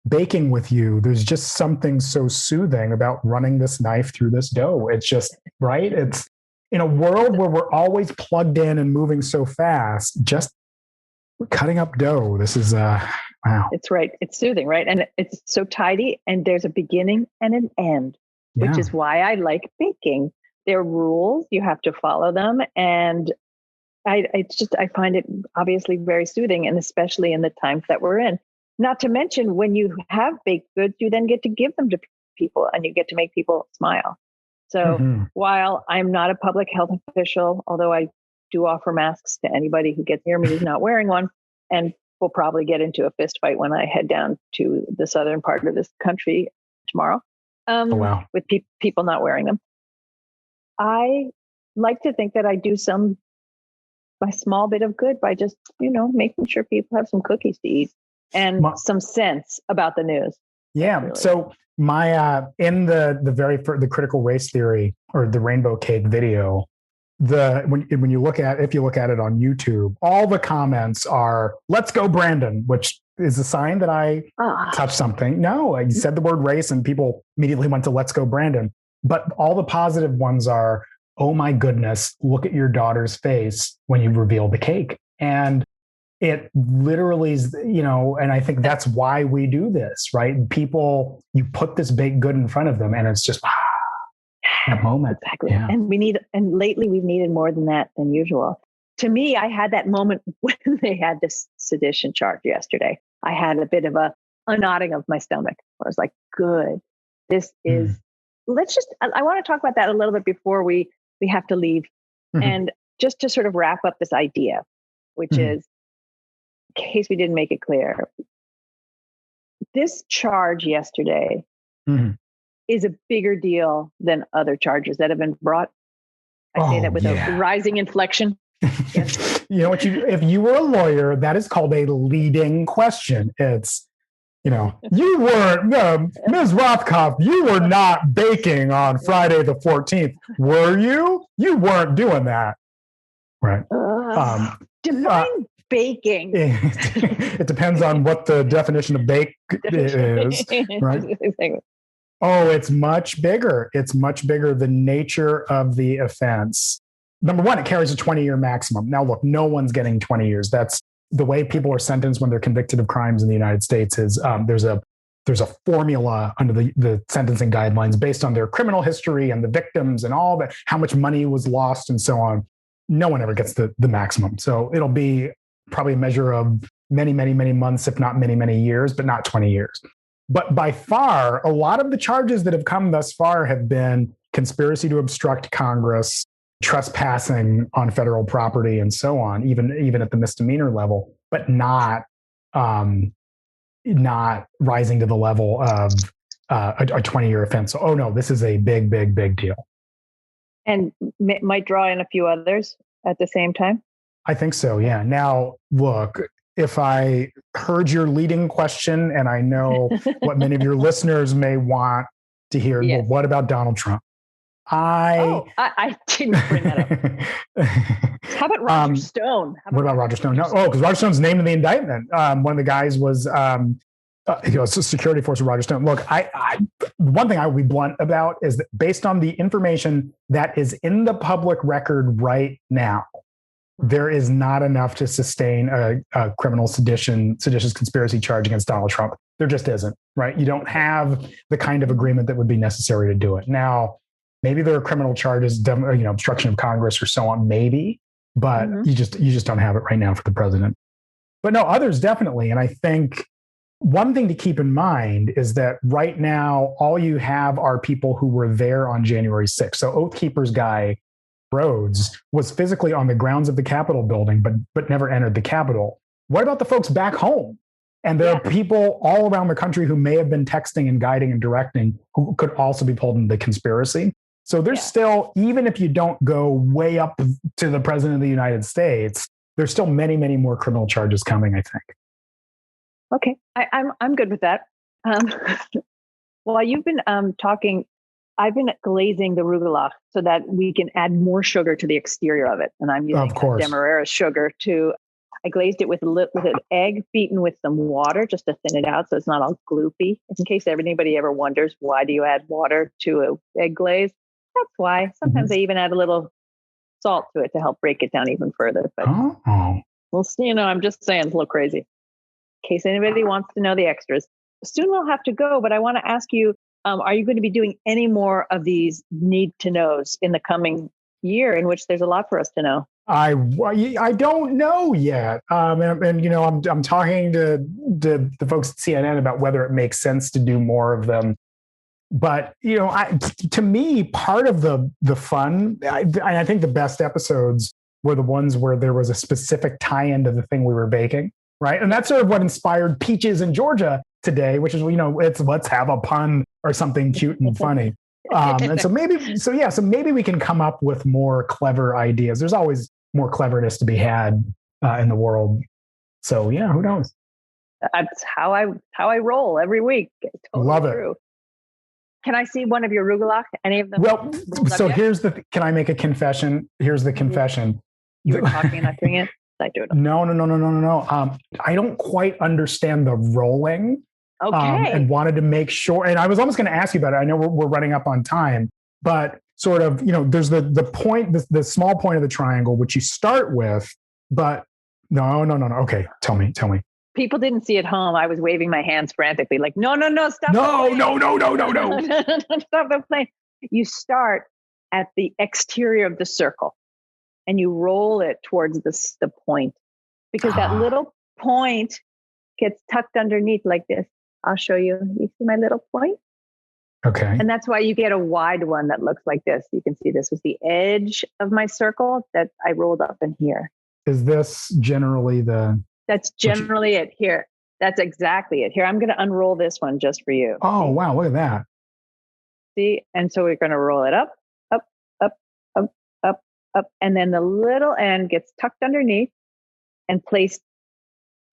[SPEAKER 4] baking with you, there's just something so soothing about running this knife through this dough. It's just, right? It's in a world where we're always plugged in and moving so fast, just cutting up dough. This is, wow.
[SPEAKER 3] It's right. It's soothing, right? And it's so tidy, and there's a beginning and an end, which is why I like baking. There are rules, you have to follow them. And I find it obviously very soothing, and especially in the times that we're in. Not to mention, when you have baked goods, you then get to give them to people and you get to make people smile. So while I'm not a public health official, although I do offer masks to anybody who gets near me who's not wearing one, and we'll probably get into a fist fight when I head down to the southern part of this country tomorrow, with people not wearing them. I like to think that I do some my small bit of good by just, making sure people have some cookies to eat and some sense about the news.
[SPEAKER 4] Yeah.
[SPEAKER 3] Really.
[SPEAKER 4] So my in the critical race theory or the rainbow cake video, when you look at it on YouTube, all the comments are "Let's go, Brandon," which is a sign that I touched something. No, I said the word race and people immediately went to "Let's go, Brandon." But all the positive ones are, "Oh my goodness, look at your daughter's face when you reveal the cake." And it literally is, and I think that's why we do this, right? People, you put this baked good in front of them and it's just that moment.
[SPEAKER 3] Exactly.
[SPEAKER 4] Yeah.
[SPEAKER 3] And lately we've needed more than that than usual. To me, I had that moment when they had this sedition charge yesterday. I had a bit of a nodding of my stomach. I was like, good, this is, I want to talk about that a little bit before we have to leave. Mm-hmm. And just to sort of wrap up this idea, which is, in case we didn't make it clear, this charge yesterday is a bigger deal than other charges that have been brought. I say that with a rising inflection. Yes.
[SPEAKER 4] If you were a lawyer, that is called a leading question. It's, you weren't, Ms. Rothkopf, you were not baking on Friday the 14th, were you? You weren't doing that. Right.
[SPEAKER 3] Define baking.
[SPEAKER 4] It depends on what the definition of bake is, right? Oh, it's much bigger. It's much bigger. The nature of the offense. Number one, it carries a 20-year maximum. Now, look, no one's getting 20 years. That's the way people are sentenced when they're convicted of crimes in the United States is there's a formula under the sentencing guidelines based on their criminal history and the victims and all that, how much money was lost and so on. No one ever gets the maximum. So it'll be probably a measure of many, many, many months, if not many, many years, but not 20 years. But by far, a lot of the charges that have come thus far have been conspiracy to obstruct Congress, trespassing on federal property, and so on, even at the misdemeanor level, but not rising to the level of a 20-year offense. So, oh no, this is a big, big, big deal.
[SPEAKER 3] And might draw in a few others at the same time?
[SPEAKER 4] I think so, yeah. Now, look, if I heard your leading question, and I know what many of your listeners may want to hear, well, what about Donald Trump? I
[SPEAKER 3] didn't bring that up. How about Roger Stone?
[SPEAKER 4] What about Roger Stone? No, because Roger Stone's named in the indictment. One of the guys was security force of Roger Stone. Look, one thing I will be blunt about is that based on the information that is in the public record right now, there is not enough to sustain a criminal seditious conspiracy charge against Donald Trump. There just isn't, right? You don't have the kind of agreement that would be necessary to do it. Now, maybe there are criminal charges, obstruction of Congress or so on, maybe, but you just don't have it right now for the president. But no, others definitely. And I think one thing to keep in mind is that right now, all you have are people who were there on January 6th. So Oath Keepers guy Rhodes was physically on the grounds of the Capitol building, but never entered the Capitol. What about the folks back home? And there are people all around the country who may have been texting and guiding and directing who could also be pulled into the conspiracy. So there's still, even if you don't go way up to the president of the United States, there's still many, many more criminal charges coming, I think.
[SPEAKER 3] Okay, I'm good with that. While you've been talking, I've been glazing the rugelach so that we can add more sugar to the exterior of it. And I'm using Demerara sugar I glazed it with an egg beaten with some water just to thin it out so it's not all gloopy. In case anybody ever wonders, why do you add water to an egg glaze? That's why. Sometimes I even add a little salt to it to help break it down even further. But we'll see. I'm just saying, it's a little crazy. In case anybody wants to know the extras. Soon we'll have to go, but I want to ask you, are you going to be doing any more of these need to knows in the coming year, in which there's a lot for us to know?
[SPEAKER 4] I don't know yet. I'm talking to the folks at CNN about whether it makes sense to do more of them. But, to me, part of the fun, I think the best episodes were the ones where there was a specific tie-in to the thing we were baking, right? And that's sort of what inspired Peaches in Georgia today, which is, it's let's have a pun or something cute and funny. And so maybe we can come up with more clever ideas. There's always more cleverness to be had in the world. So yeah, who knows?
[SPEAKER 3] That's how I roll every week. Totally
[SPEAKER 4] Love it.
[SPEAKER 3] True. Can I see one of your rugelach? Any of them?
[SPEAKER 4] Well, so here's can I make a confession? Here's the confession.
[SPEAKER 3] You were talking and not doing it? I do it.
[SPEAKER 4] No. I don't quite understand the rolling.
[SPEAKER 3] Okay.
[SPEAKER 4] And wanted to make sure, and I was almost going to ask you about it. I know we're running up on time, but sort of, there's the point, the small point of the triangle, which you start with, but no. Okay. Tell me.
[SPEAKER 3] People didn't see at home. I was waving my hands frantically, like, no, stop.
[SPEAKER 4] No.
[SPEAKER 3] Stop the plane. You start at the exterior of the circle and you roll it towards the point, because that little point gets tucked underneath like this. I'll show you. You see my little point?
[SPEAKER 4] Okay.
[SPEAKER 3] And that's why you get a wide one that looks like this. You can see this was the edge of my circle that I rolled up in here.
[SPEAKER 4] Is this generally
[SPEAKER 3] That's generally it here. That's exactly it. Here, I'm going to unroll this one just for you.
[SPEAKER 4] Oh, wow. Look at that.
[SPEAKER 3] See? And so we're going to roll it up. And then the little end gets tucked underneath and placed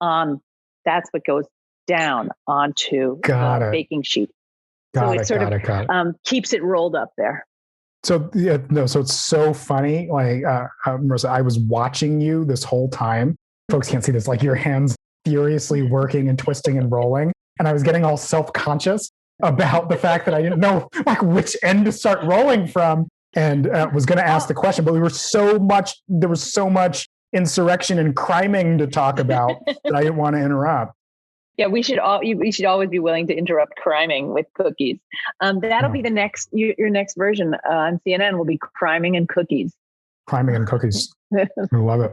[SPEAKER 3] on, that's what goes down onto the baking sheet. So it sort of keeps it rolled up there.
[SPEAKER 4] So so it's so funny. Like Marissa, I was watching you this whole time. Folks can't see this, like your hands furiously working and twisting and rolling. And I was getting all self-conscious about the fact that I didn't know like which end to start rolling from, and was going to ask the question, but there was so much insurrection and criming to talk about that I didn't want to interrupt.
[SPEAKER 3] Yeah, we should always be willing to interrupt criming with cookies. That'll be your next version on CNN will be criming and cookies.
[SPEAKER 4] Criming and cookies. I love it.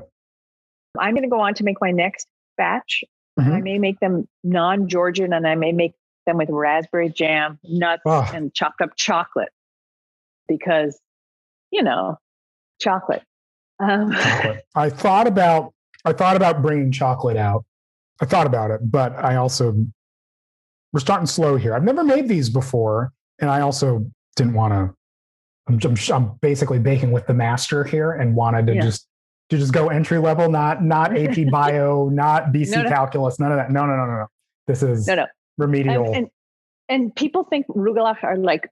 [SPEAKER 3] I'm going to go on to make my next batch. Mm-hmm. I may make them non-Georgian, and I may make them with raspberry jam, nuts, and chopped up chocolate, because, chocolate.
[SPEAKER 4] Chocolate. I thought about bringing chocolate out. I thought about it, but we're starting slow here. I've never made these before, and I also didn't want to. I'm basically baking with the master here, and wanted to just go entry level, not AP Bio, not BC Calculus, none of that. No. This is remedial.
[SPEAKER 3] And people think rugelach are like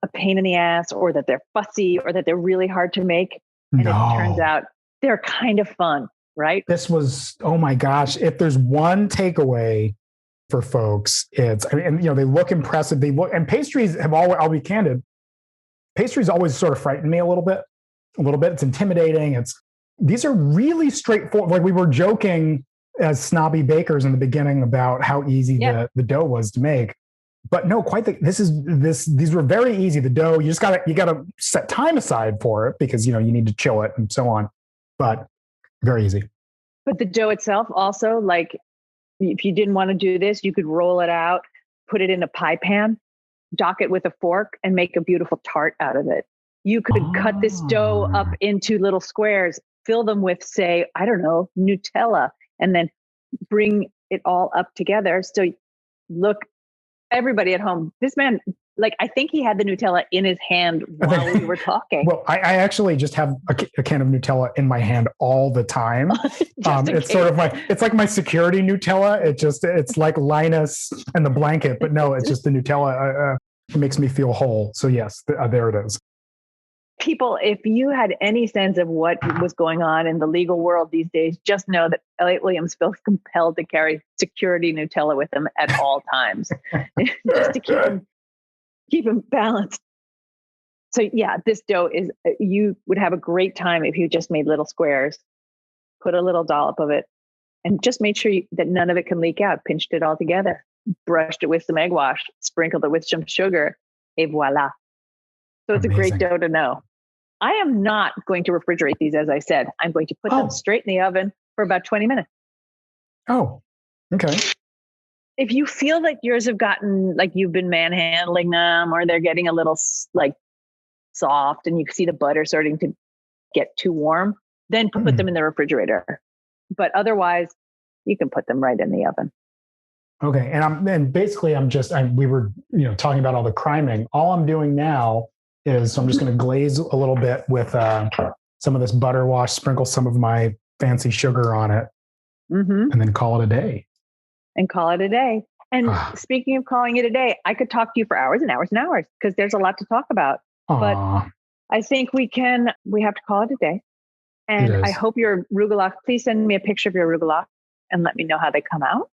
[SPEAKER 3] a pain in the ass, or that they're fussy, or that they're really hard to make. And it turns out they're kind of fun. Right?
[SPEAKER 4] This was, oh my gosh. If there's one takeaway for folks, they look impressive. And pastries have always, I'll be candid, pastries always sort of frighten me a little bit. It's intimidating. These are really straightforward. Like we were joking as snobby bakers in the beginning about how easy the dough was to make. But no, these were very easy. The dough, you gotta set time aside for it, because, you need to chill it and so on. But very easy.
[SPEAKER 3] But the dough itself also, like, if you didn't want to do this, you could roll it out, put it in a pie pan, dock it with a fork, and make a beautiful tart out of it. You could cut this dough up into little squares, fill them with, say, I don't know, Nutella, and then bring it all up together. So look, everybody at home, this man, like, I think he had the Nutella in his hand while we were talking.
[SPEAKER 4] Well, I actually just have a can of Nutella in my hand all the time. It's sort of it's like my security Nutella. It's like Linus and the blanket, but no, it's just the Nutella. It makes me feel whole. So yes, there it is.
[SPEAKER 3] People, if you had any sense of what was going on in the legal world these days, just know that Elliott Williams feels compelled to carry security Nutella with him at all times, just to keep them balanced. So yeah, this dough you would have a great time if you just made little squares, put a little dollop of it, and just made sure that none of it can leak out. Pinched it all together, brushed it with some egg wash, sprinkled it with some sugar, et voila. So it's
[SPEAKER 4] Amazing.
[SPEAKER 3] A great dough to know. I am not going to refrigerate these, as I said. I'm going to put them straight in the oven for about 20 minutes.
[SPEAKER 4] Oh, okay.
[SPEAKER 3] If you feel that yours have gotten, like, you've been manhandling them, or they're getting a little like soft and you see the butter starting to get too warm, then put them in the refrigerator. But otherwise, you can put them right in the oven.
[SPEAKER 4] Okay. And basically we were, talking about all the criming. All I'm doing now is I'm just going to glaze a little bit with some some of this butter wash, sprinkle some of my fancy sugar on it, and then call it a day.
[SPEAKER 3] And call it a day. And speaking of calling it a day, I could talk to you for hours and hours and hours because there's a lot to talk about. But I think we have to call it a day. And I hope your rugelach, please send me a picture of your rugelach and let me know how they come out.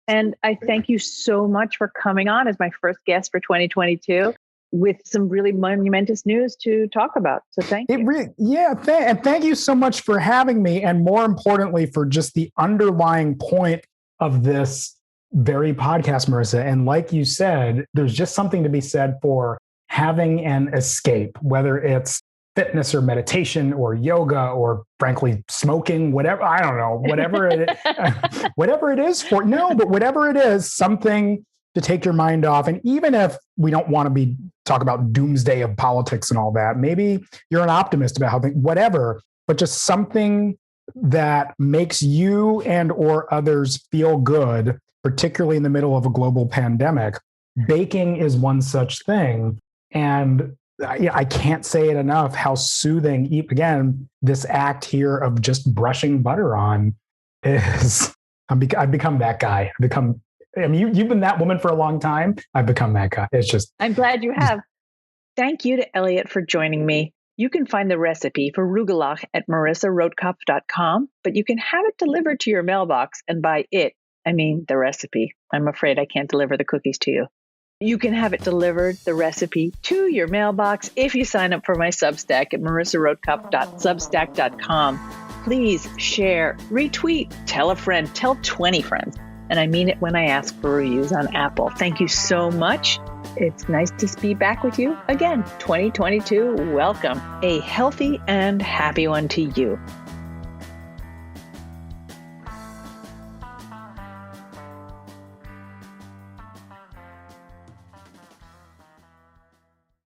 [SPEAKER 3] And I thank you so much for coming on as my first guest for 2022 with some really monumentous news to talk about. So thank you.
[SPEAKER 4] And thank you so much for having me. And more importantly, for just the underlying point of this very podcast, Marissa. And like you said, there's just something to be said for having an escape, whether it's fitness or meditation or yoga or frankly smoking, whatever, I don't know, whatever it is whatever it is, something to take your mind off. And even if we don't want to talk about doomsday of politics and all that, maybe you're an optimist about how things, whatever, but just something that makes you and or others feel good, particularly in the middle of a global pandemic. Baking is one such thing. And I can't say it enough how soothing, again, this act here of just brushing butter on is. I've become that guy. You've been that woman for a long time. I've become that guy. It's just.
[SPEAKER 3] I'm glad you have. Thank you to Elliott for joining me. You can find the recipe for rugelach at marissarotkopf.com, but you can have it delivered to your mailbox. And by it, I mean the recipe. I'm afraid I can't deliver the cookies to you. You can have it delivered, the recipe, to your mailbox if you sign up for my Substack at marissarotkopf.substack.com. Please share, retweet, tell a friend, tell 20 friends. And I mean it when I ask for reviews on Apple. Thank you so much. It's nice to be back with you again. 2022, welcome. A healthy and happy one to you.